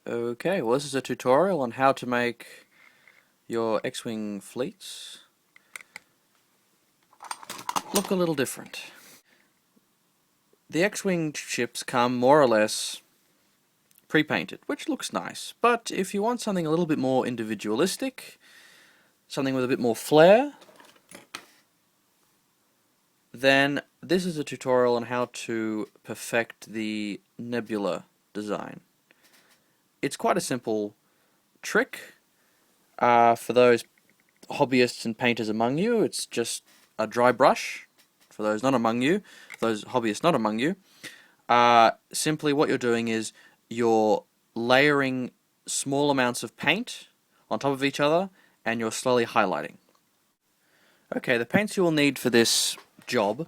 Okay, well this is a tutorial on how to make your Xwing fleets look a little different. The Xwing ships come more or less pre-painted, which looks nice, but if you want something a little bit more individualistic, something with a bit more flair, then this is a tutorial on how to perfect the Nebula design. It's quite a simple trick. For those hobbyists and painters among you, it's just a dry brush. For those not among you, those hobbyists not among you, simply what you're doing is you're layering small amounts of paint on top of each other and you're slowly highlighting. Okay, the paints you will need for this job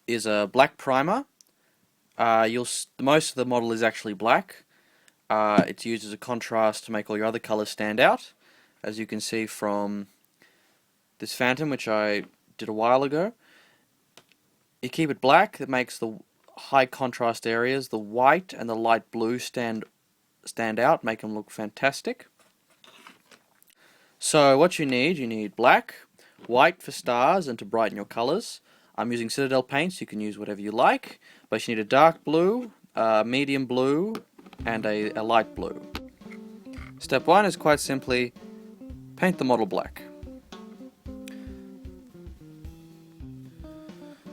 is a black primer. Most of the model is actually black. It's used as a contrast to make all your other colors stand out, as you can see from this phantom, which I did a while ago. You keep it black. That makes the high contrast areas, the white and the light blue, stand out, make them look fantastic. So what you need black, white for stars and to brighten your colors. I'm using Citadel paints. You can use whatever you like, but you need a dark blue, medium blue, and a light blue. Step 1 is quite simply paint the model black.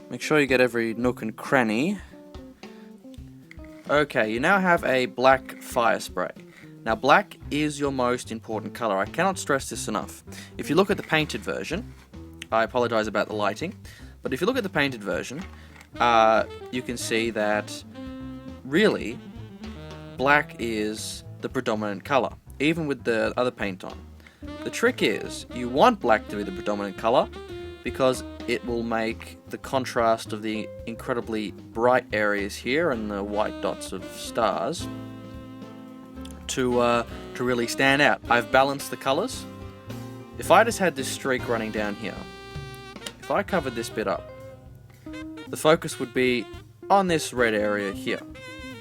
Make sure you get every nook and cranny. Okay, you now have a black fire spray. Now black is your most important color. I cannot stress this enough. If you look at the painted version, I apologize about the lighting, but if you look at the painted version, you can see that really black is the predominant color, even with the other paint on. The trick is, you want black to be the predominant color because it will make the contrast of the incredibly bright areas here and the white dots of stars to really stand out. I've balanced the colors. If I just had this streak running down here, if I covered this bit up, the focus would be on this red area here.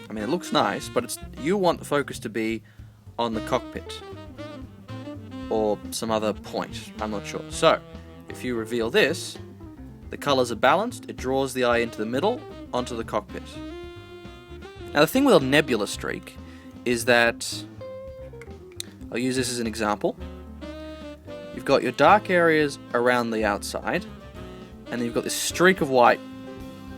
I mean, it looks nice, but you want the focus to be on the cockpit or some other point, I'm not sure. So, if you reveal this, the colors are balanced, it draws the eye into the middle, onto the cockpit. Now the thing with a nebula streak is that, I'll use this as an example, you've got your dark areas around the outside, and then you've got this streak of white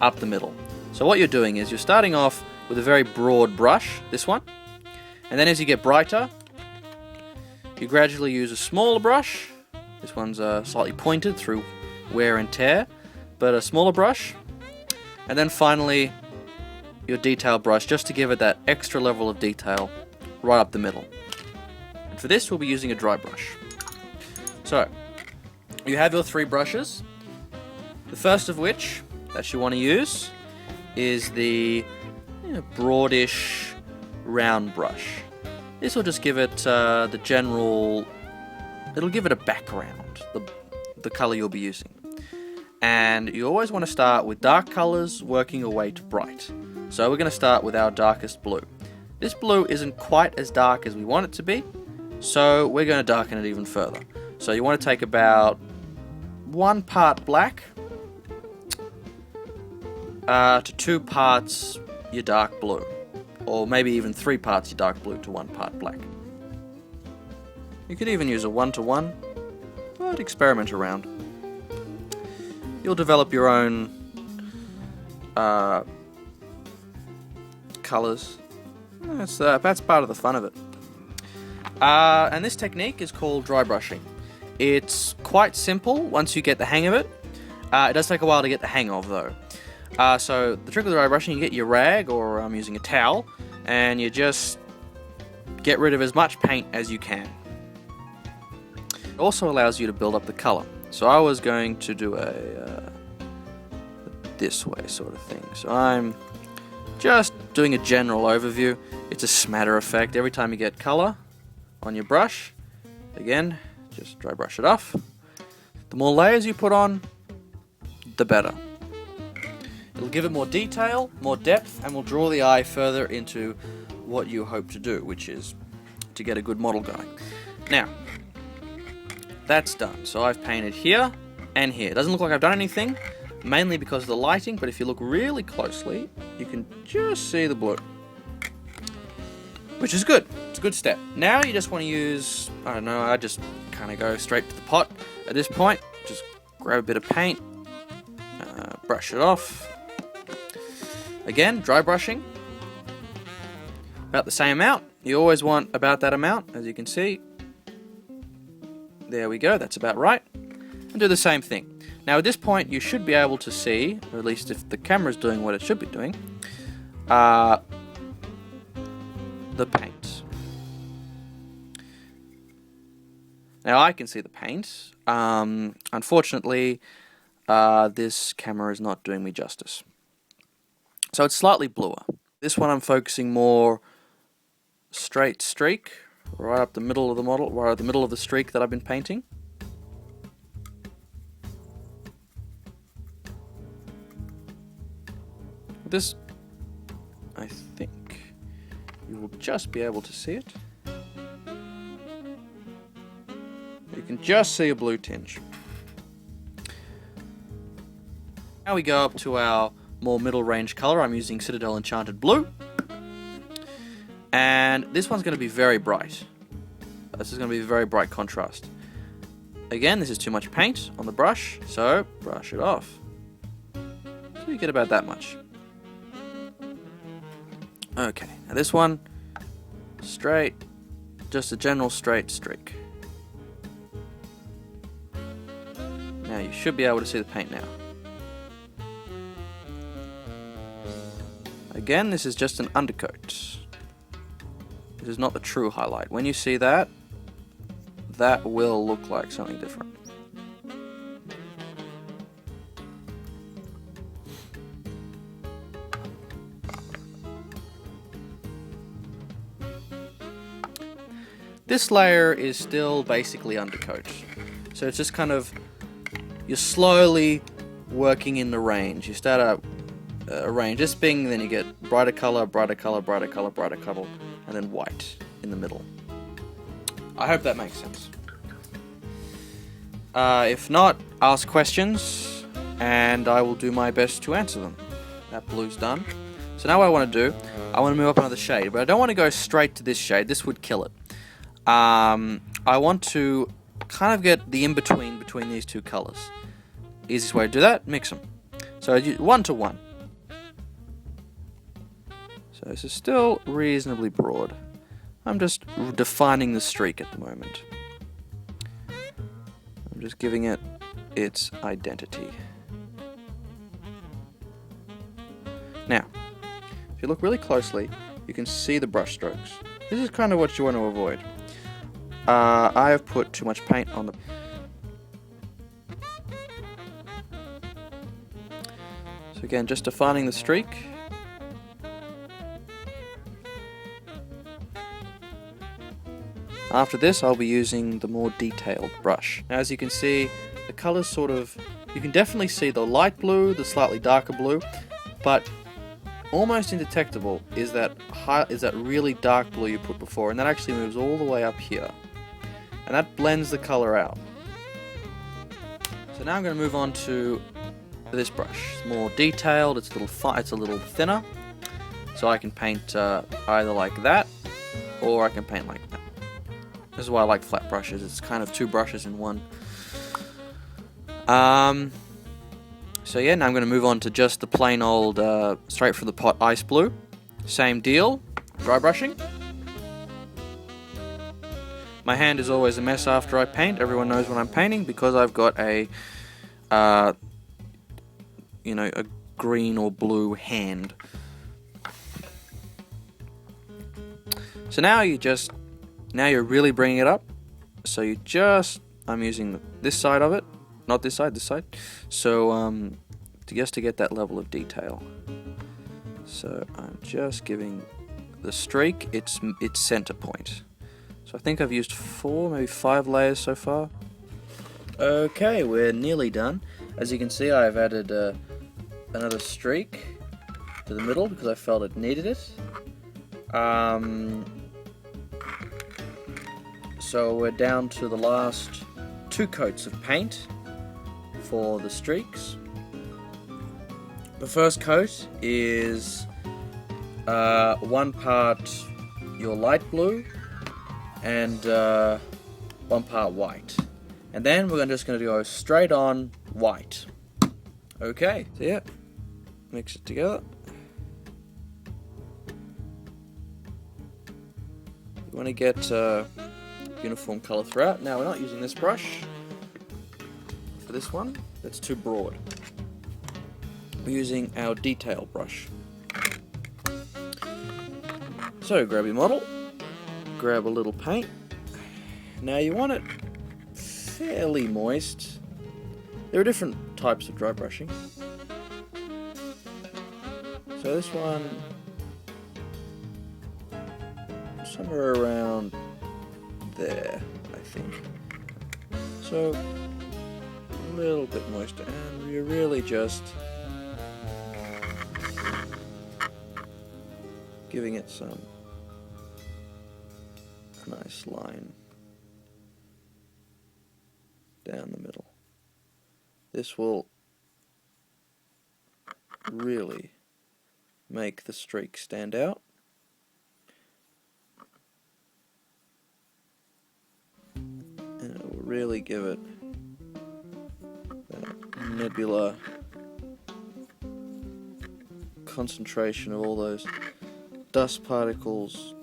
up the middle. So what you're doing is you're starting off with a very broad brush, this one, and then as you get brighter, you gradually use a smaller brush. This one's slightly pointed through wear and tear, but a smaller brush, and then finally your detail brush, just to give it that extra level of detail right up the middle. And for this we'll be using a dry brush. So you have your 3 brushes, the first of which that you want to use is the broadish round brush. This will just give it the general, it'll give it a background, the color you'll be using. And you always want to start with dark colors, working your way to bright. So we're going to start with our darkest blue. This blue isn't quite as dark as we want it to be, so we're going to darken it even further. So you want to take about 1 part black to 2 parts your dark blue, or maybe even 3 parts your dark blue to 1 part black. You could even use a 1-to-1, but experiment around. You'll develop your own colors. That's part of the fun of it. And this technique is called dry brushing. It's quite simple once you get the hang of it. It does take a while to get the hang of, though. So the trick with dry brushing, you get your rag, or I'm using a towel, and you just get rid of as much paint as you can. It also allows you to build up the color. So I was going to do a this way sort of thing. So I'm just doing a general overview. It's a smatter effect. Every time you get color on your brush, again, just dry brush it off. The more layers you put on, the better. It'll give it more detail, more depth, and will draw the eye further into what you hope to do, which is to get a good model going. Now, that's done. So I've painted here and here. It doesn't look like I've done anything, mainly because of the lighting, but if you look really closely, you can just see the blue, which is good. It's a good step. Now you just want to use, I don't know, I just kind of go straight to the pot at this point. Just grab a bit of paint, brush it off. Again, dry brushing. About the same amount. You always want about that amount, as you can see. There we go, that's about right. And do the same thing. Now at this point you should be able to see, or at least if the camera's doing what it should be doing, the paint. Now I can see the paint. Unfortunately, this camera is not doing me justice. So it's slightly bluer. This one I'm focusing more straight streak, right up the middle of the model, right up the middle of the streak that I've been painting. This, I think, you will just be able to see it. You can just see a blue tinge. Now we go up to our more middle range color. I'm using Citadel Enchanted Blue. And this one's going to be very bright. This is going to be a very bright contrast. Again, this is too much paint on the brush, so brush it off. So you get about that much. Okay, now this one, straight, just a general straight streak. Now you should be able to see the paint now. Again, this is just an undercoat. This is not the true highlight. When you see that, that will look like something different. This layer is still basically undercoat. So it's just kind of, you're slowly working in the range. You start out a range, this being, then you get brighter color, brighter color, brighter color, brighter color, and then white in the middle. I hope that makes sense. If not, ask questions, and I will do my best to answer them. That blue's done. So now what I want to do, I want to move up another shade, but I don't want to go straight to this shade. This would kill it. I want to kind of get the in-between between these two colors. Easiest way to do that, mix them. So 1 to 1. So this is still reasonably broad. I'm just defining the streak at the moment. I'm just giving it its identity. Now, if you look really closely, you can see the brush strokes. This is kind of what you want to avoid. I have put too much paint on the... So again, just defining the streak. After this, I'll be using the more detailed brush. Now, as you can see, the colors sort of... You can definitely see the light blue, the slightly darker blue, but almost indetectable is that really dark blue you put before, and that actually moves all the way up here. And that blends the color out. So now I'm going to move on to this brush. It's more detailed, it's a little thinner, so I can paint either like that, or I can paint like that. This is why I like flat brushes. It's kind of two brushes in one. So yeah, now I'm going to move on to just the plain old straight from the pot ice blue. Same deal, dry brushing. My hand is always a mess after I paint. Everyone knows when I'm painting because I've got a a green or blue hand. So now you're really bringing it up. So I'm using this side of it, not this side, this side. So just to get that level of detail. So I'm just giving the streak its center point. So I think I've used 4, maybe 5 layers so far. Okay, we're nearly done. As you can see, I've added another streak to the middle because I felt it needed it. so we're down to the last 2 coats of paint for the streaks. The first coat is 1 part your light blue and 1 part white. And then we're just going to go straight on white. Okay, so yeah, mix it together. You want to get uniform colour throughout. Now we're not using this brush for this one, that's too broad. We're using our detail brush. So grab your model, grab a little paint. Now you want it fairly moist. There are different types of dry brushing. So this one, somewhere around there, I think. So a little bit moist, and you're really just giving it some nice line down the middle. This will really make the streak stand out. And it will really give it that nebula concentration of all those dust particles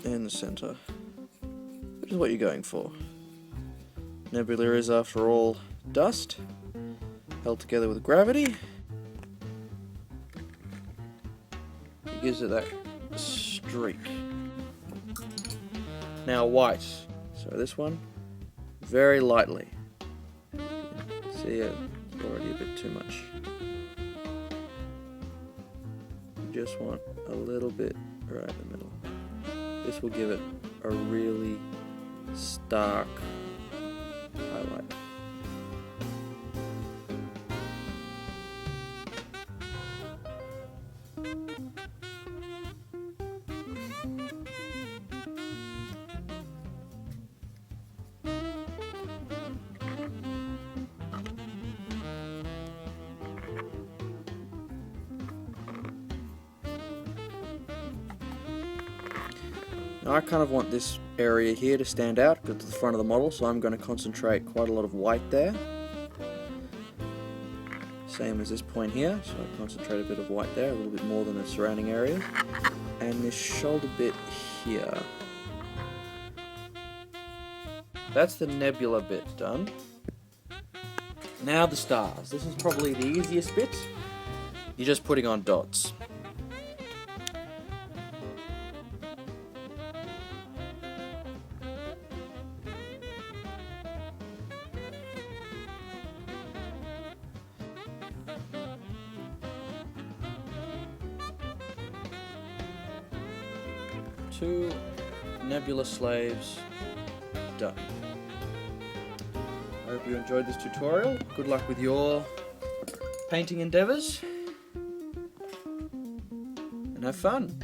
in the center, which is what you're going for. Nebula is, after all, dust held together with gravity. It gives it that streak. Now white. So this one, very lightly. See, it's already a bit too much. You just want a little bit right in the middle. This will give it a really stark highlight. Now I kind of want this area here to stand out because it's the front of the model, so I'm going to concentrate quite a lot of white there. Same as this point here, so I concentrate a bit of white there, a little bit more than the surrounding area. And this shoulder bit here. That's the nebula bit done. Now the stars. This is probably the easiest bit. You're just putting on dots. Two nebula slaves done. I hope you enjoyed this tutorial. Good luck with your painting endeavours and have fun.